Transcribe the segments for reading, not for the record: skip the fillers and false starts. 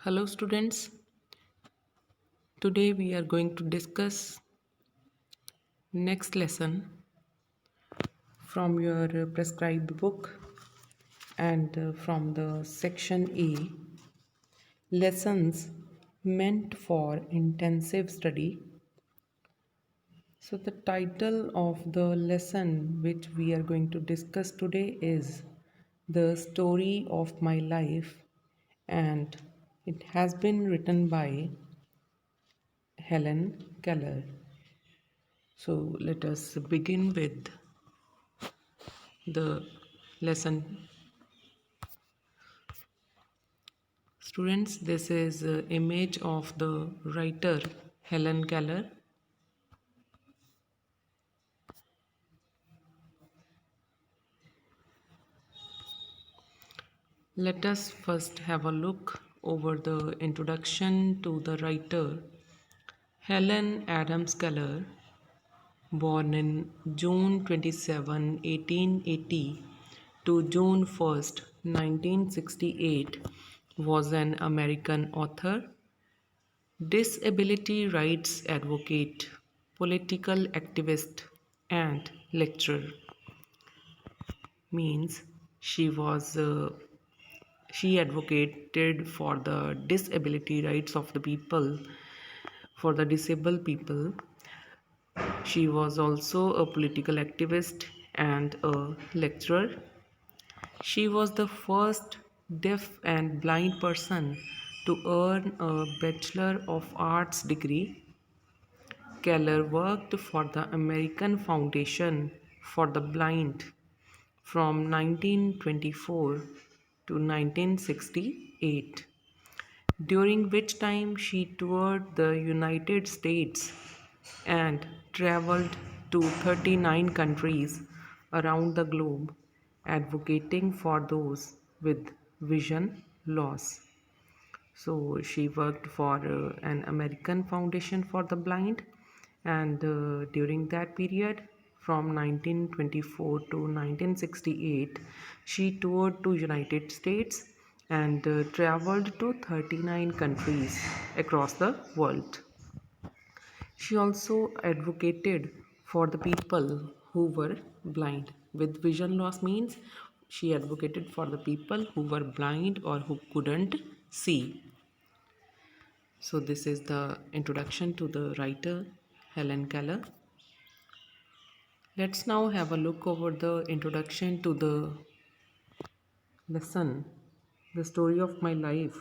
Hello students, today we are going to discuss next lesson from your prescribed book and from the section A, lessons meant for intensive study. So the title of the lesson which we are going to discuss today is The Story of My Life, and it has been written by Helen Keller. So let us begin with the lesson. Students, this is an image of the writer Helen Keller. Let us first have a look over the introduction to the writer Helen Adams Keller, born in June 27, 1880 to June 1, 1968, was an American author, disability rights advocate, political activist, and lecturer. Means she was she advocated for the disability rights of the people, for the disabled people. She was also a political activist and a lecturer. She was the first deaf and blind person to earn a Bachelor of Arts degree. Keller worked for the American Foundation for the Blind from 1924 to 1968, during which time she toured the United States and traveled to 39 countries around the globe advocating for those with vision loss. So she worked for an American Foundation for the Blind, and during that period, from 1924 to 1968, she toured to United States and traveled to 39 countries across the world. She also advocated for the people who were blind. With vision loss means she advocated for the people who were blind or who couldn't see. So this is the introduction to the writer Helen Keller. Let's now have a look over the introduction to the lesson, The Story of My Life.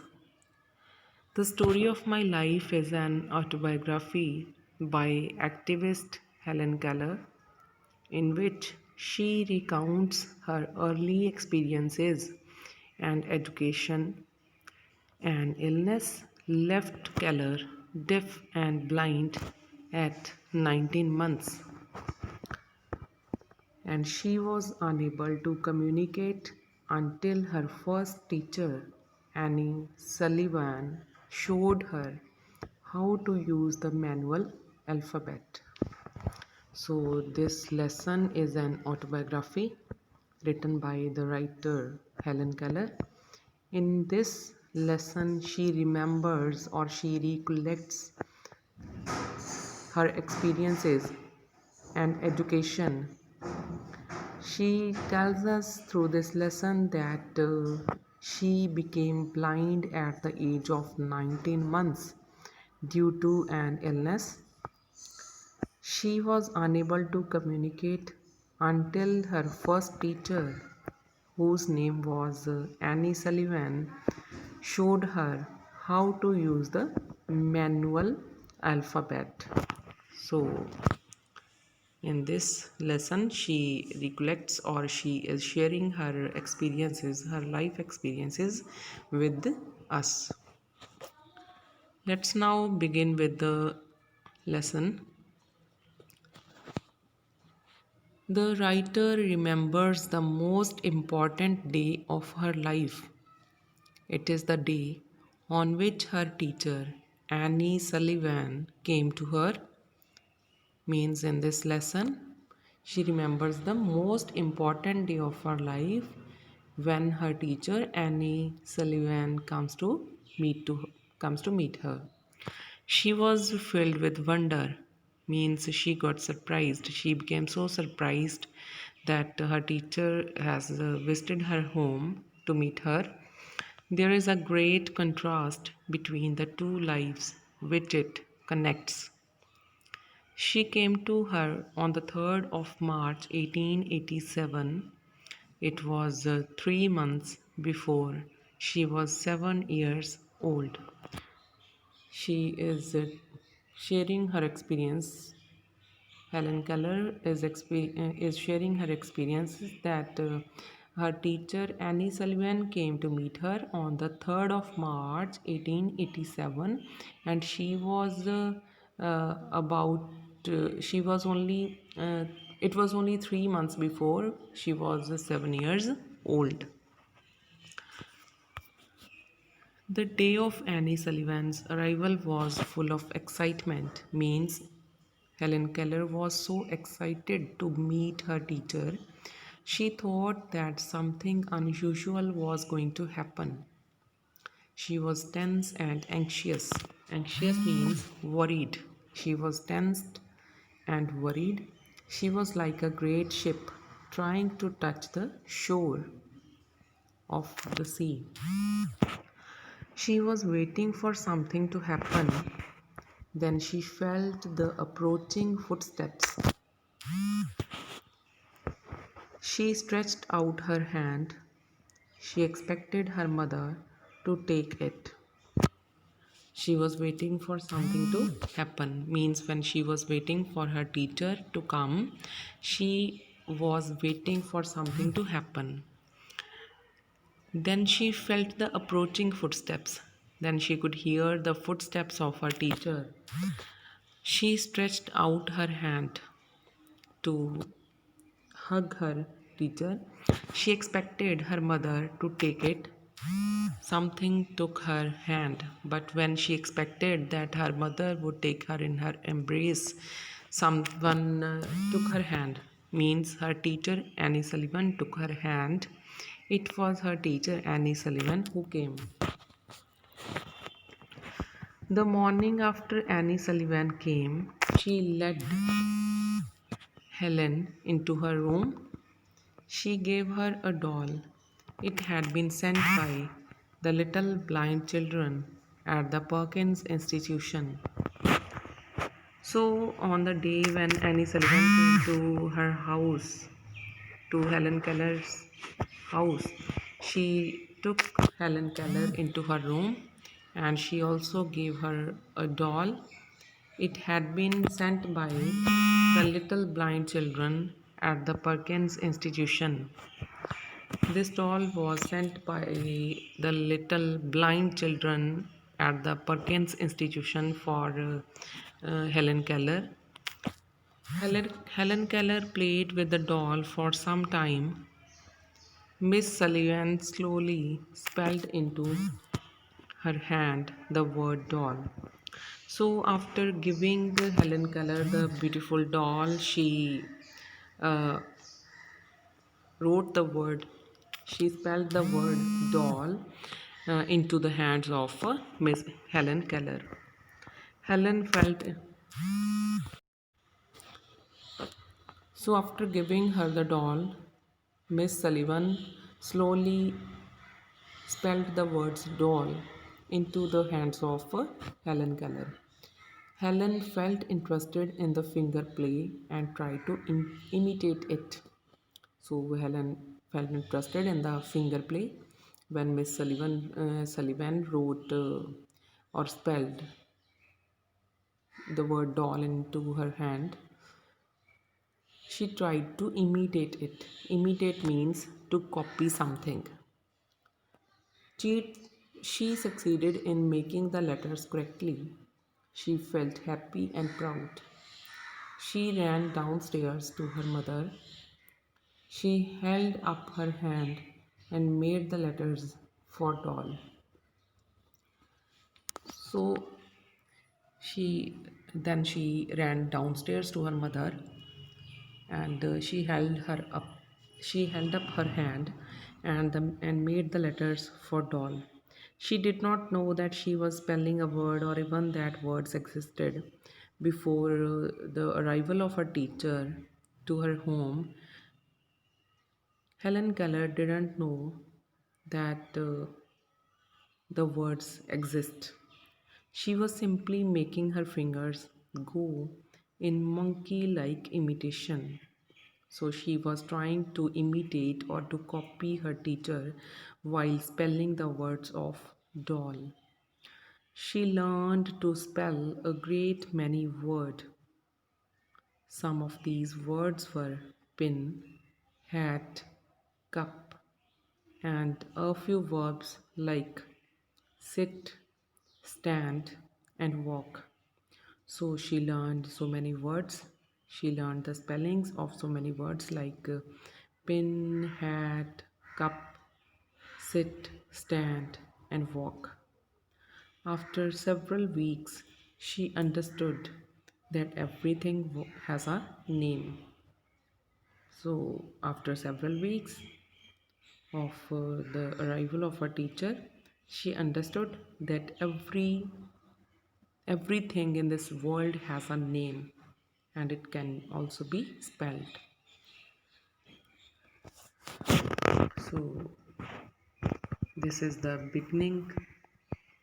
The Story of My Life is an autobiography by activist Helen Keller, in which she recounts her early experiences and education. An illness left Keller deaf and blind at 19 months, and she was unable to communicate until her first teacher, Annie Sullivan, showed her how to use the manual alphabet. So, this lesson is an autobiography written by the writer Helen Keller. In this lesson, she remembers or she recollects her experiences and education. She tells us through this lesson that she became blind at the age of 19 months due to an illness. She was unable to communicate until her first teacher, whose name was Annie Sullivan, showed her how to use the manual alphabet. So, in this lesson, she recollects or she is sharing her experiences, her life experiences with us. Let's now begin with the lesson. The writer remembers the most important day of her life. It is the day on which her teacher, Annie Sullivan, came to her. Means in this lesson, she remembers the most important day of her life when her teacher, Annie Sullivan, comes to meet her. She was filled with wonder, means she got surprised. She became so surprised that her teacher has visited her home to meet her. There is a great contrast between the two lives which it connects. She came to her on the 3rd of March 1887. It was 3 months before she was 7 years old. She is sharing her experience. Helen Keller is sharing her experiences that her teacher Annie Sullivan came to meet her on the 3rd of March 1887, and she was about she was only it was only 3 months before she was 7 years old. The day of Annie Sullivan's arrival was full of excitement, means Helen Keller was so excited to meet her teacher. She thought that something unusual was going to happen. She was tense and anxious. Anxious means worried. She was tensed and worried. She was like a great ship trying to touch the shore of the sea. She was waiting for something to happen. Then she felt the approaching footsteps. She stretched out her hand. She expected her mother to take it. She was waiting for something to happen, means when she was waiting for her teacher to come, she was waiting for something to happen. Then she felt the approaching footsteps. Then she could hear the footsteps of her teacher. She stretched out her hand to hug her teacher. She expected her mother to take it. Something took her hand, but when she expected that her mother would take her in her embrace, someone took her hand. Means her teacher Annie Sullivan took her hand. It was her teacher Annie Sullivan who came. The morning after Annie Sullivan came, she led Helen into her room. She gave her a doll. It had been sent by the little blind children at the Perkins Institution. So, on the day when Annie Sullivan came to her house, to Helen Keller's house, she took Helen Keller into her room and she also gave her a doll. It had been sent by the little blind children at the Perkins Institution. This doll was sent by the little blind children at the Perkins Institution for Helen Keller. Helen Keller played with the doll for some time. Miss Sullivan slowly spelled into her hand the word doll. So, after giving Helen Keller the beautiful doll, she uh, wrote the word, she spelled the word doll into the hands of Miss Helen Keller. Helen felt so after giving her the doll, Miss Sullivan slowly spelled the words doll into the hands of Helen Keller. Helen felt interested in the finger play and tried to imitate it. So Helen felt interested in the finger play when Miss Sullivan wrote or spelled the word doll into her hand. She tried to imitate it. Imitate means to copy something. She succeeded in making the letters correctly. She felt happy and proud. She ran downstairs to her mother. She held up her hand and made the letters for doll. So she ran downstairs to her mother and she held her up. She held up her hand and made the letters for doll. She did not know that she was spelling a word or even that words existed. Before the arrival of her teacher to her home, Helen Keller didn't know that the words exist. She was simply making her fingers go in monkey like imitation. So she was trying to imitate or to copy her teacher while spelling the words of doll. She learned to spell a great many words. Some of these words were pin, hat, cup, and a few verbs like sit, stand, and walk. So she learned so many words. She learned the spellings of so many words like pin, hat, cup, sit, stand, and walk. After several weeks, she understood that everything has a name. So, after several weeks of the arrival of her teacher, she understood that everything in this world has a name and it can also be spelled. So, this is the beginning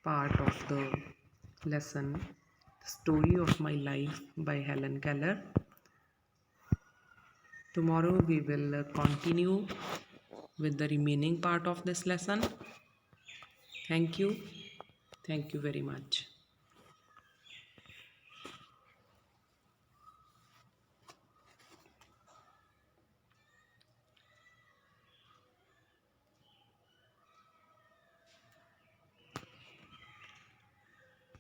part of the lesson, The Story of My Life by Helen Keller. Tomorrow we will continue with the remaining part of this lesson. Thank you. Thank you very much.